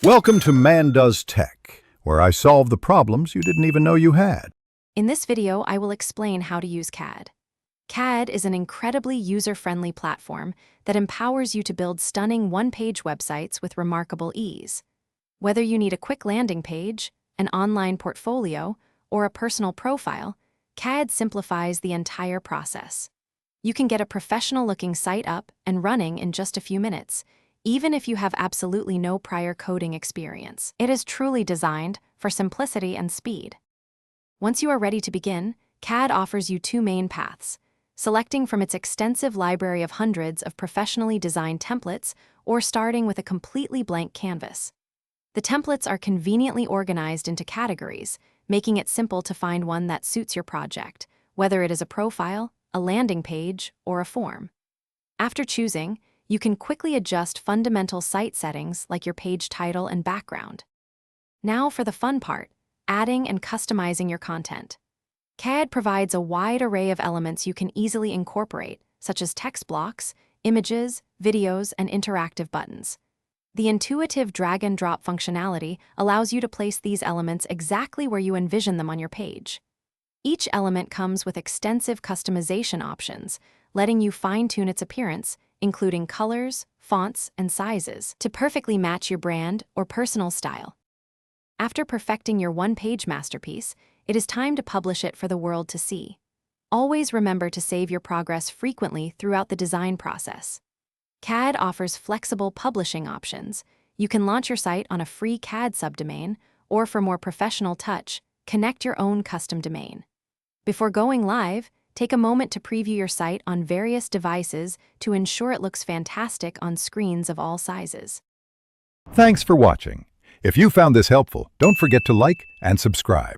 Welcome to Man Does Tech, where I solve the problems you didn't even know you had. In this video, I will explain how to use CAD. CAD is an incredibly user-friendly platform that empowers you to build stunning one-page websites with remarkable ease. Whether you need a quick landing page, an online portfolio, or a personal profile, CAD simplifies the entire process. You can get a professional-looking site up and running in just a few minutes, even if you have absolutely no prior coding experience. It is truly designed for simplicity and speed. Once you are ready to begin, CAD offers you two main paths: selecting from its extensive library of hundreds of professionally designed templates or starting with a completely blank canvas. The templates are conveniently organized into categories, making it simple to find one that suits your project, whether it is a profile, a landing page, or a form. After choosing, you can quickly adjust fundamental site settings like your page title and background. Now for the fun part: adding and customizing your content. CAD provides a wide array of elements you can easily incorporate, such as text blocks, images, videos, and interactive buttons. The intuitive drag-and-drop functionality allows you to place these elements exactly where you envision them on your page. Each element comes with extensive customization options, letting you fine-tune its appearance, including colors, fonts, and sizes, to perfectly match your brand or personal style. After perfecting your one-page masterpiece, it is time to publish it for the world to see. Always remember to save your progress frequently throughout the design process. CAD offers flexible publishing options. You can launch your site on a free CAD subdomain, or for more professional touch, connect your own custom domain. Before going live, take a moment to preview your site on various devices to ensure it looks fantastic on screens of all sizes. Thanks for watching. If you found this helpful, don't forget to like and subscribe.